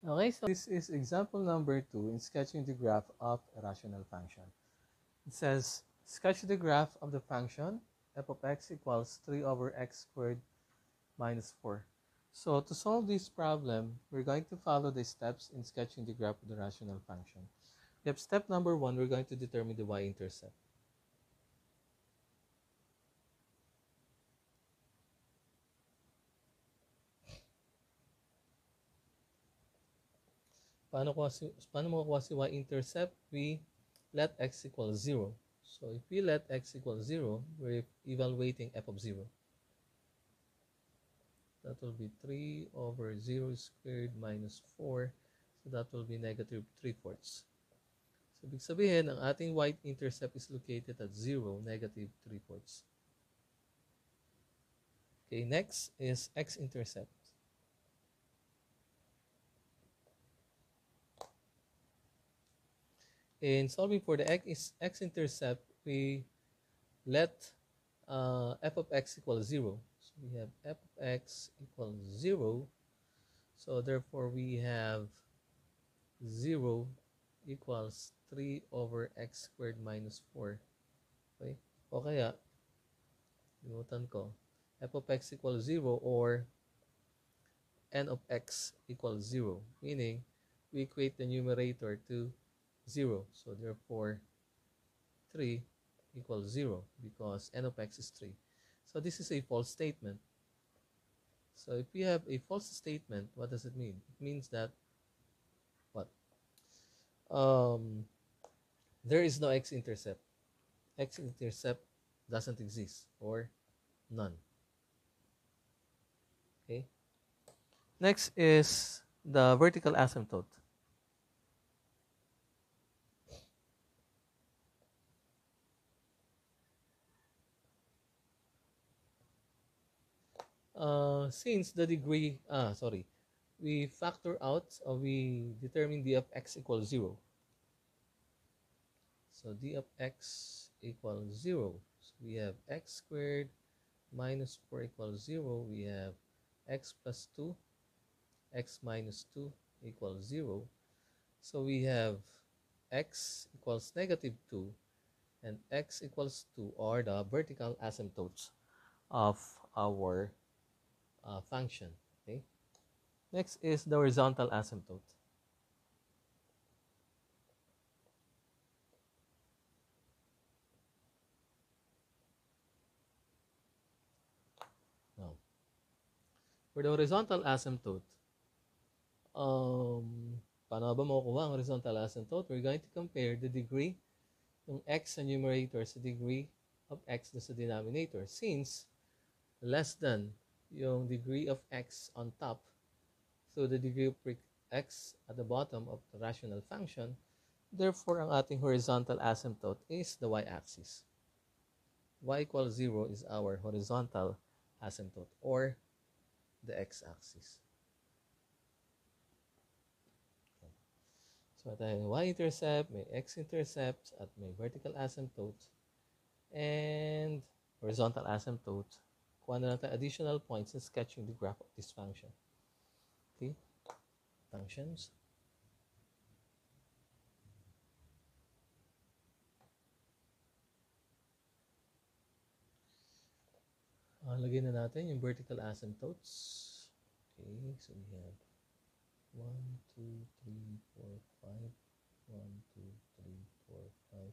Okay, so this is example number 2 in sketching the graph of a rational function. It says, sketch the graph of the function f of x equals 3 over x squared minus 4. So to solve this problem, we're going to follow the steps in sketching the graph of the rational function. We have step number 1, we're going to determine the y-intercept. Paano makukuha si y-intercept? We let x equal 0. So if we let x equal 0, we're evaluating f of 0. That will be 3 over 0 squared minus 4. So that will be negative 3/4. So ibig sabihin, ang ating y-intercept is located at 0, negative 3/4. Okay, next is x-intercept. In solving for the x-intercept, we let f of x equal 0. So we have f of x equals 0. So therefore, we have 0 equals 3 over x squared minus 4. Okay? O kaya, limutan ko, f of x equals 0 or n of x equals 0. Meaning, we equate the numerator to 0. So therefore, 3 equals 0 because n of x is 3. So this is a false statement. So if we have a false statement, what does it mean? It means that what? There is no x-intercept. X-intercept doesn't exist or none. Okay. Next is the vertical asymptote. Since the degree, we factor out or we determine d of x equals 0. So d of x equals 0. So we have x squared minus 4 equals 0. We have x plus 2, x minus 2 equals 0. So we have x equals negative 2 and x equals 2 are the vertical asymptotes of our function. Okay. Next is the horizontal asymptote. Now, for the horizontal asymptote, paano ba makukuha ang horizontal asymptote? We're going to compare the degree ng x sa numerator sa degree of x sa denominator. Since less than yung degree of x on top, so the degree of x at the bottom of the rational function, therefore, ang ating horizontal asymptote is the y-axis. Y equals 0 is our horizontal asymptote or the x-axis. So tayo y-intercept, may x-intercept, at may vertical asymptote, and horizontal asymptote. Kuha na lang tayo additional points in sketching the graph of this function. Okay? Functions. Lagyan na natin yung vertical asymptotes. Okay, so we have 1, 2, 3, 4, 5. 1, 2, 3, 4, 5.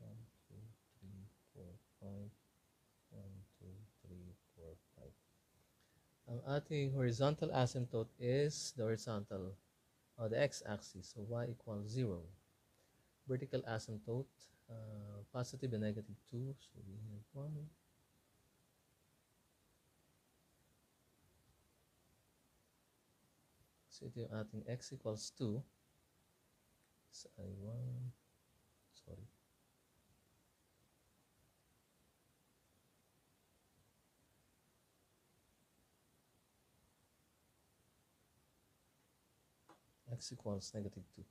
1, 2, 3, 4, 5. 1, 2, 3, 4, 5. Ang ating horizontal asymptote is the horizontal or the x-axis. So y equals 0. Vertical asymptote, positive and negative 2. So we have 1. So ito yung ating x equals 2. So I1, sorry. X equals negative 2.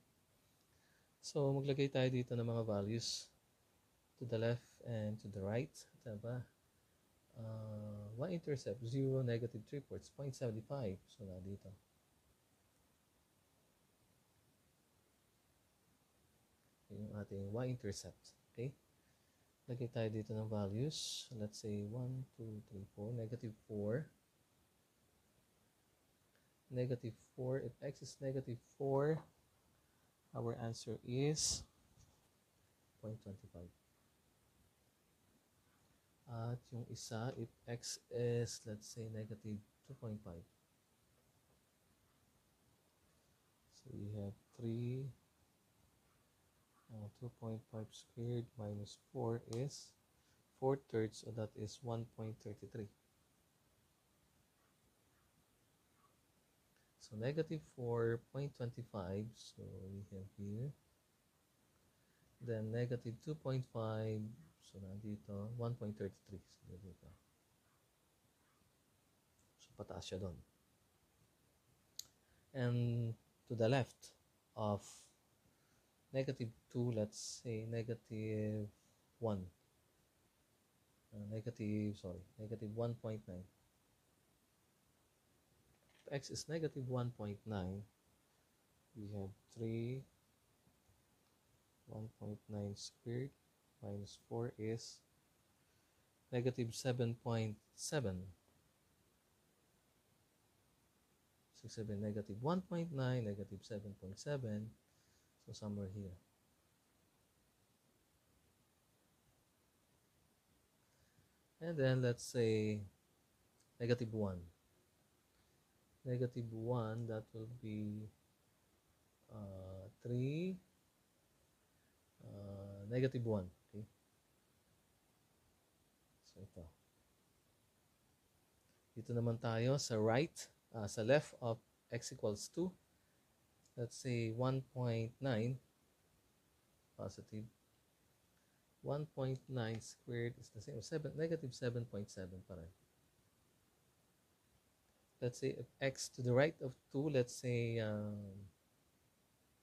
So maglagay tayo dito ng mga values to the left and to the right. Diba? Y-intercept, 0, negative 3/4, 0.75. So na dito. yung ating y-intercept. Okay? Lagay tayo dito ng values. Let's say 1, 2, 3, 4. Negative 4. Negative 4. If x is negative 4, our answer is 0.25. At yung isa, if x is, let's say, negative 2.5. So we have 3, 2.5 squared minus 4 is 4/3, so that is 1.33. So negative 4.25, so we have here. Then negative 2.5, so nandito, 1.33. So dito. So pataas siya doon. And to the left of negative 2, let's say negative 1. Negative 1.9. If x is negative 1.9, we have 3, 1.9 squared minus 4 is negative 7.7. So 7, negative 1.9, negative 7.7. So somewhere here. And then let's say negative 1. Negative 1, that will be 3, negative 1. Okay? So ito. Dito naman tayo sa right, sa left of x equals 2. Let's say 1.9 positive. 1.9 squared is the same as negative 7.7 pa rin. Let's say if x to the right of 2, let's say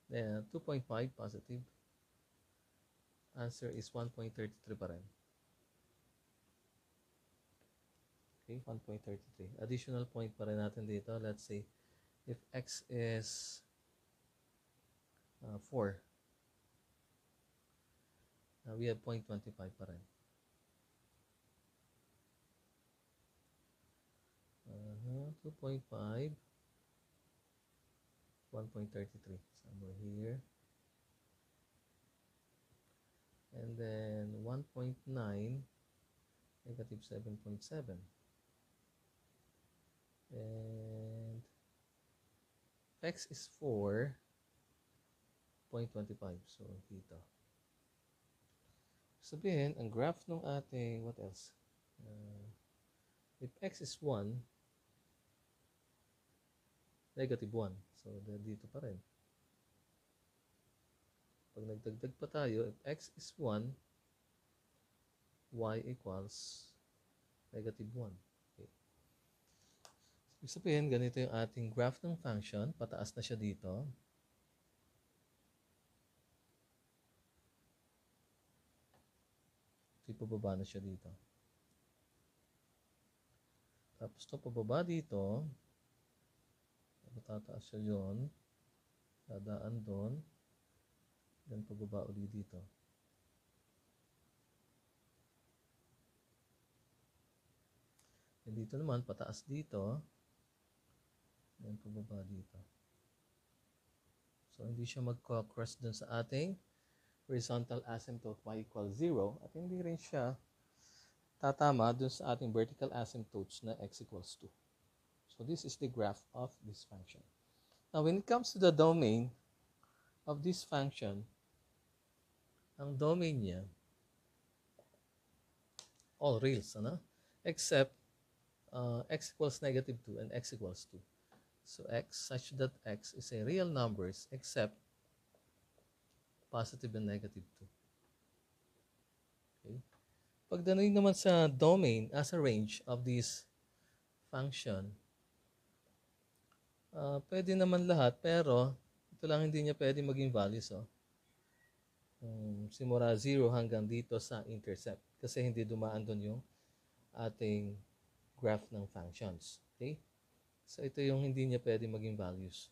2.5 positive. Answer is 1.33 pa rin. Okay, 1.33. Additional point pa rin natin dito. Let's say if x is 4, we have 0.25 pa rin. 2.5, 1.33, somewhere here. And then 1.9, negative 7.7. And x is 4, 0.25. So, dito. Sabihin, ang graph ng ating, what else? If x is 1, negative 1. So, dito pa rin. Pag nagdagdag pa tayo, if x is 1, y equals negative 1. Okay. So, sabihin, ganito yung ating graph ng function. Pataas na siya dito. Pababa na siya dito. Tapos ito, pababa dito. Tataas siya yun. Dadaan doon. Then pababa ulit dito. And dito naman, pataas dito. Then pababa dito. So, hindi siya magko-cross dun sa ating horizontal asymptote y equals 0. At hindi rin siya tatama dun sa ating vertical asymptotes na x equals 2. So, this is the graph of this function. Now, when it comes to the domain of this function, ang domain niya, all reals, ano? Except x equals negative 2 and x equals 2. So, x such that x is a real numbers except positive and negative 2. Okay? Pagdating naman sa domain as a range of this function, pwede naman lahat, pero ito lang hindi niya pwede maging values. Simula 0 hanggang dito sa intercept. Kasi hindi dumaan doon yung ating graph ng functions. Okay? So ito yung hindi niya pwede maging values.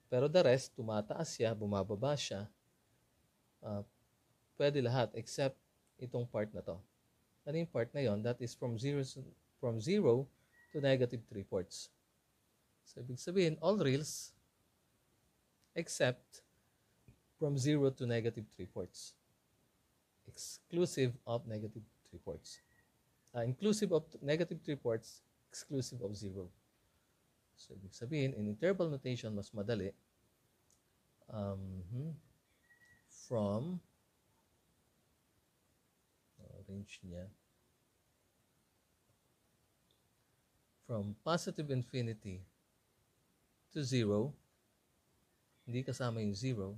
Pero the rest, tumataas siya, bumababa siya. uh, pwede lahat except itong part na to. Ano yung part na yon? That is from 0 to negative 3 ports. So, ibig sabihin, all reals except from 0 to negative 3 ports. Exclusive of negative 3 ports. Inclusive of negative 3 ports, exclusive of 0. So, ibig sabihin, in interval notation, mas madali. From range niya from positive infinity to 0, hindi kasama yung 0,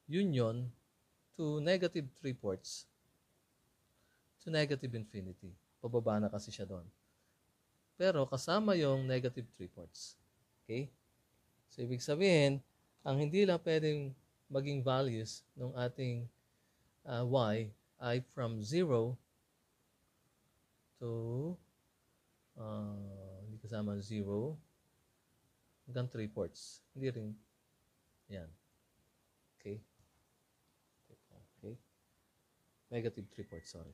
union to negative 3 ports to negative infinity. Pababa na kasi siya doon. Pero kasama yung negative 3 ports. Okay? So, ibig sabihin, ang hindi lang pwedeng maging values ng ating y ay from 0 to hindi kasama 0 hanggang 3 ports. Hindi rin. Yan. Okay? Okay? Negative 3 ports, sorry.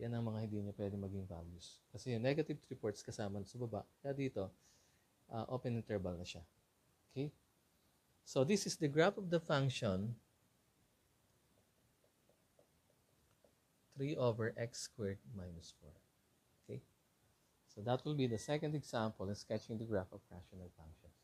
Yan ang mga hindi niya pwede maging values. Kasi yung negative 3 ports kasama sa baba. Kaya dito, open interval na siya. Okay? So, this is the graph of the function 3 over x squared minus 4. Okay? So, that will be the second example in sketching the graph of rational functions.